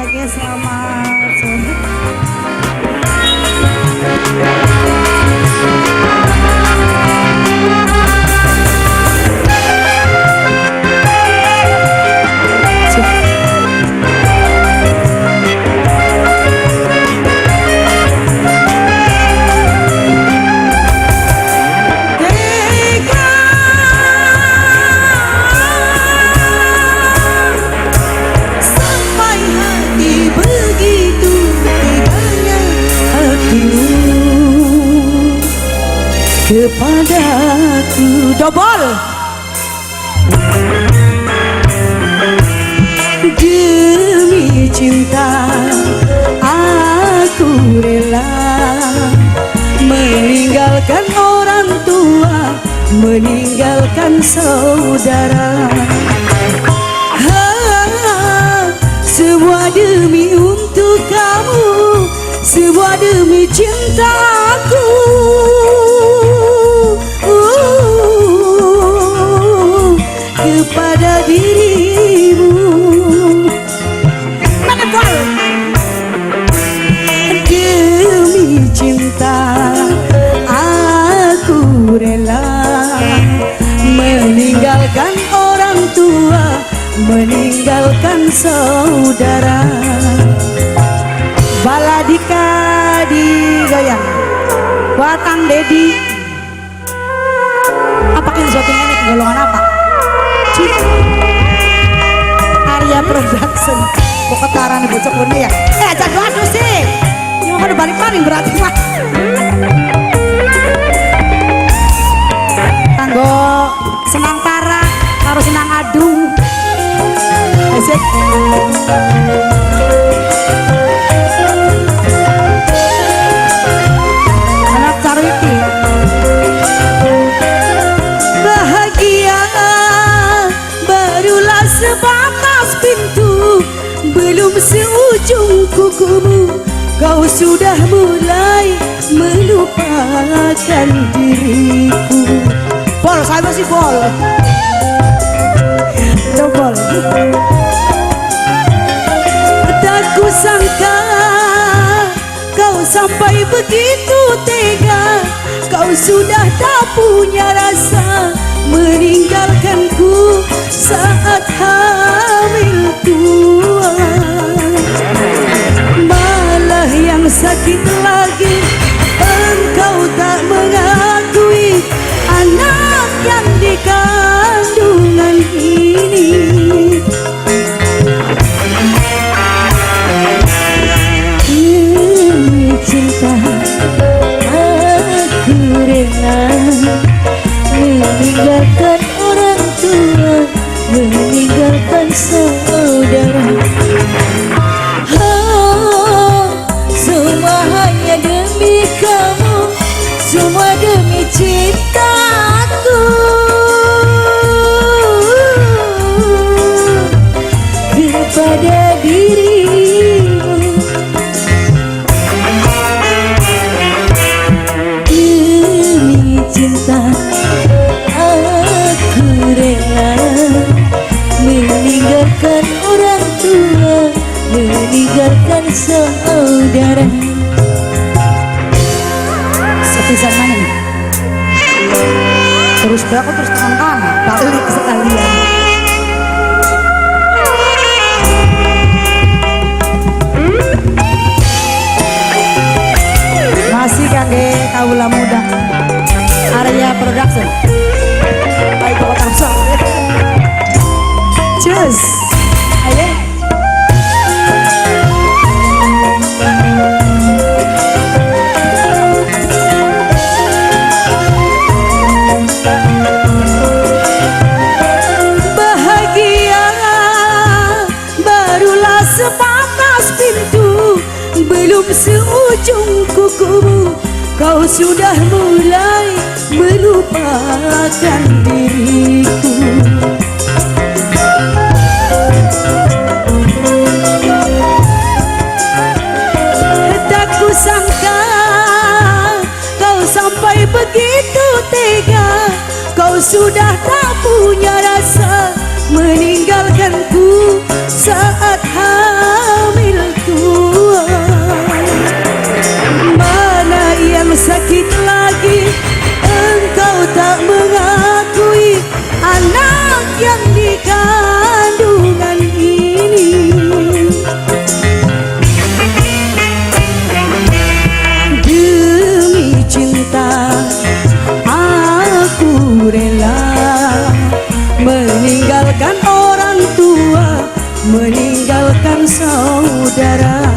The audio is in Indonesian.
Oke, selamat sore. Kepadaku double demi cinta aku rela meninggalkan orang tua, meninggalkan saudara, semua demi untuk kamu, semua demi cintaku. Kepada dirimu demi cinta aku rela meninggalkan orang tua, meninggalkan saudara. Baladika digoyang buat Kang Dedi. Apakah syuting ini golongan apa? Arya Production Boketaran bocok bunda ya. Jadwal aduh sih ini mau balik paling berarti mah tanggo senang para harus senang adu asik. Anak Carwiti bahagia barulah sebatas pintu, belum seujung kukumu, kau sudah mulai melupakan diriku. Bol, saya masih bol. Double. Tak kusangka kau sampai begitu tega, kau sudah tak punya rasa meninggalkanku saat hamil tua. Malah yang sakit lagi, engkau tak mengakui anak yang di kandungan ini. Demi cinta aku rela meninggalkan orang tua, meninggalkan saudara. Semua hanya demi kamu, semua demi cintaku. Kepada dirimu demi cinta aku rela meninggalkan orang tua, meninggalkan saudara. Sepisan mana nih? Terus aku terus tangan kanan balik sekalian. Masih kangge kaula muda Arya Production. Baik bapak tamsa. Cus. Ayo. Bahagia barulah sebatas pintu, belum seujung kukumu, kau sudah mulai melupakan diriku. Tak kusangka kau sampai begitu tega, kau sudah tak punya rasa meninggalkanku saat hamil yang di kandungan ini. Demi cinta aku rela meninggalkan orang tua, meninggalkan saudara.